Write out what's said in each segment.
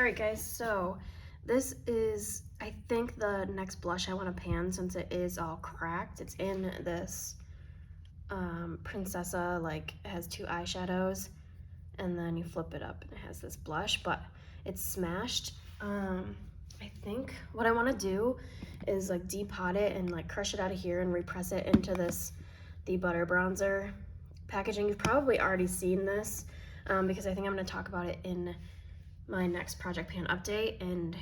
All right, guys, so this is, I think, the next blush I want to pan since it is all cracked. It's in this Princessa, like, it has two eyeshadows, and then you flip it up and it has this blush, but it's smashed. I think what I want to do is like depot it and like crush it out of here and repress it into the butter bronzer packaging. You've probably already seen this because I think I'm going to talk about it in my next project pan update, and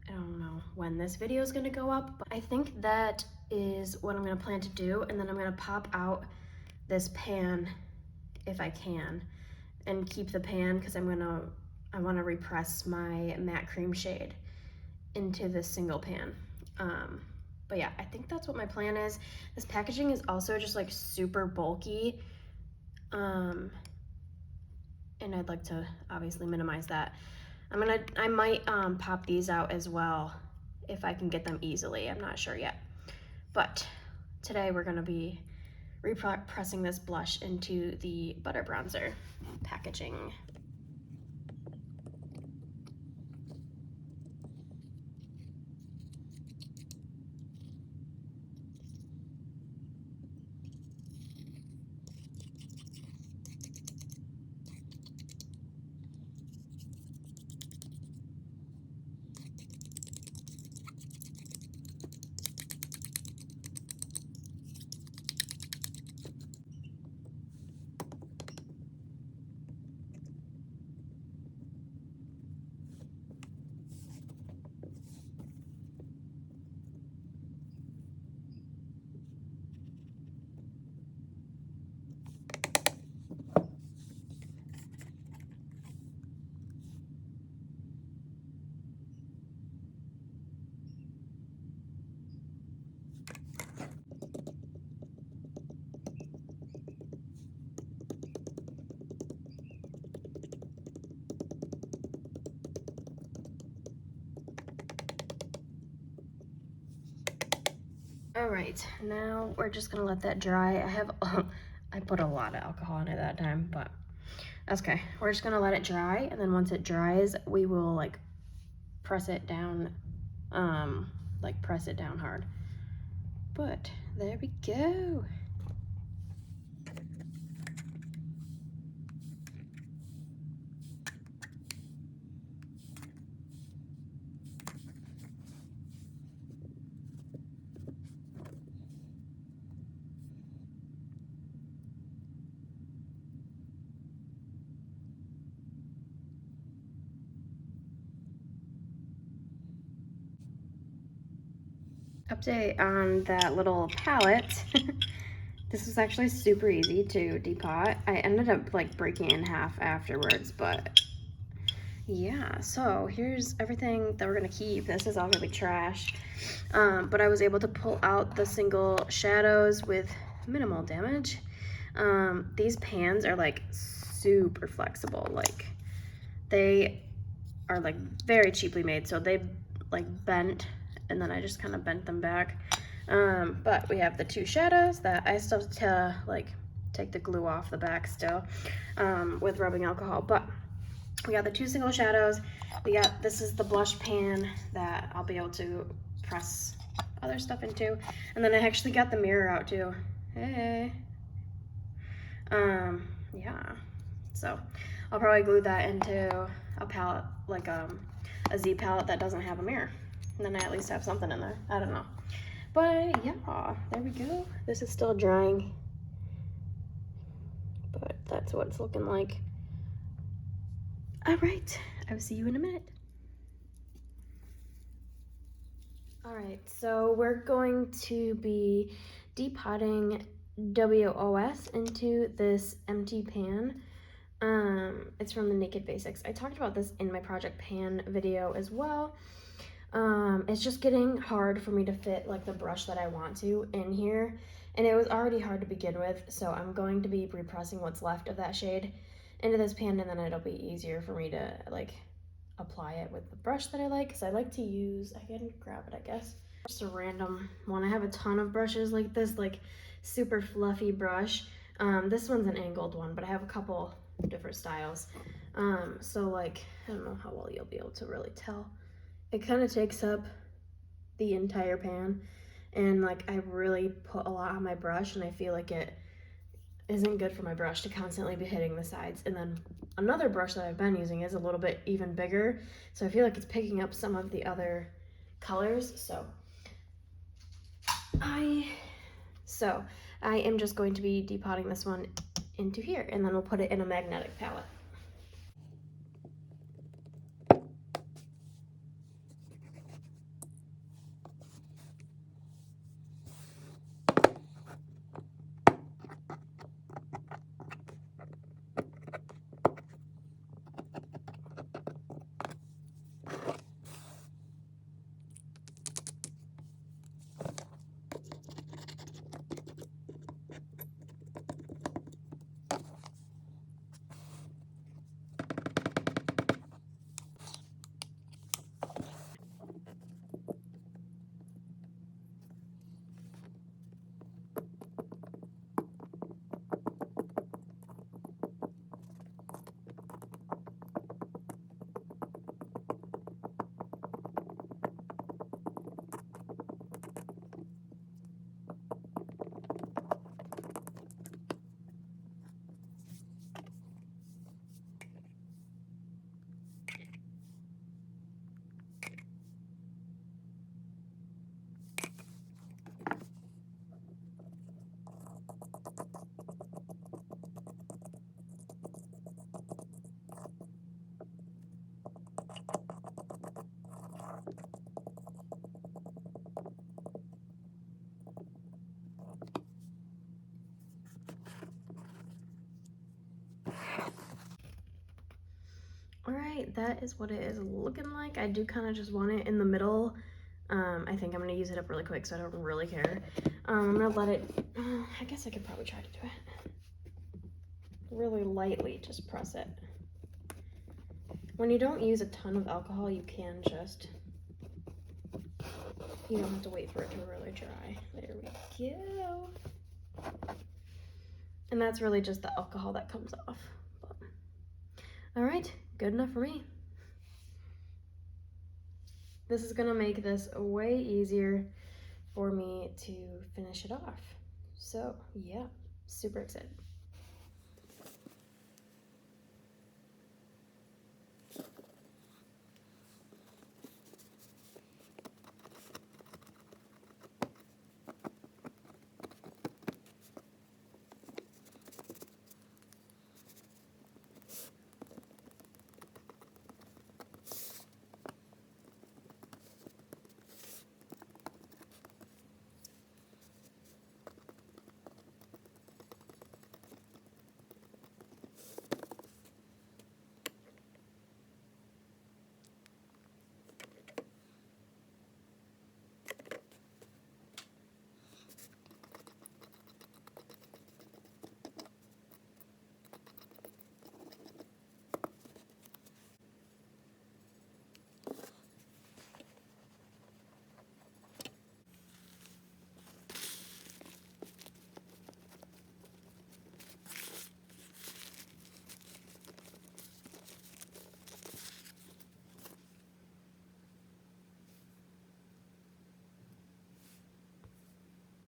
I don't know when this video is going to go up, but I think that is what I'm going to plan to do. And then I'm going to pop out this pan if I can and keep the pan because I want to repress my matte cream shade into this single pan. But yeah, I think that's what my plan is. This packaging is also just like super bulky, and I'd like to obviously minimize that. I might pop these out as well if I can get them easily. I'm not sure yet. But today we're gonna be repressing this blush into the butter bronzer packaging. All right, now we're just gonna let that dry. I put a lot of alcohol in it that time, but that's okay. We're just gonna let it dry, and then once it dries, we will like press it down, press it down hard. But there we go. Update on that little palette. This was actually super easy to depot. I ended up like breaking it in half afterwards, but yeah, so here's everything that we're gonna keep. This is all gonna be trash. But I was able to pull out the single shadows with minimal damage. These pans are like super flexible. Like they are like very cheaply made, so they like bent, and then I just kind of bent them back. But we have the two shadows that I still have to like take the glue off the back still with rubbing alcohol. But we got the two single shadows. This is the blush pan that I'll be able to press other stuff into. And then I actually got the mirror out too. Hey. Yeah. So I'll probably glue that into a palette, like a Z palette that doesn't have a mirror. And then I at least have something in there. I don't know. But yeah, there we go. This is still drying, but that's what it's looking like. All right, I will see you in a minute. All right, so we're going to be depotting WOS into this empty pan. It's from the Naked Basics. I talked about this in my Project Pan video as well. It's just getting hard for me to fit like the brush that I want to in here, and it was already hard to begin with, so I'm going to be repressing what's left of that shade into this pan, and then it'll be easier for me to like apply it with the brush that I like, because I like to use, I can grab it I guess, just a random one. I have a ton of brushes like this, like super fluffy brush. This one's an angled one, but I have a couple different styles. So like, I don't know how well you'll be able to really tell. It kind of takes up the entire pan, and like I really put a lot on my brush, and I feel like it isn't good for my brush to constantly be hitting the sides. And then another brush that I've been using is a little bit even bigger, so I feel like it's picking up some of the other colors. So I am just going to be depotting this one into here, and then we'll put it in a magnetic palette. All right, that is what it is looking like. I do kind of just want it in the middle. I think I'm gonna use it up really quick, so I don't really care. I'm gonna let it, I guess I could probably try to do it. Really lightly, just press it. When you don't use a ton of alcohol, you can just, you don't have to wait for it to really dry. There we go. And that's really just the alcohol that comes off. But, all right, good enough for me. This is gonna make this way easier for me to finish it off. So yeah, super excited.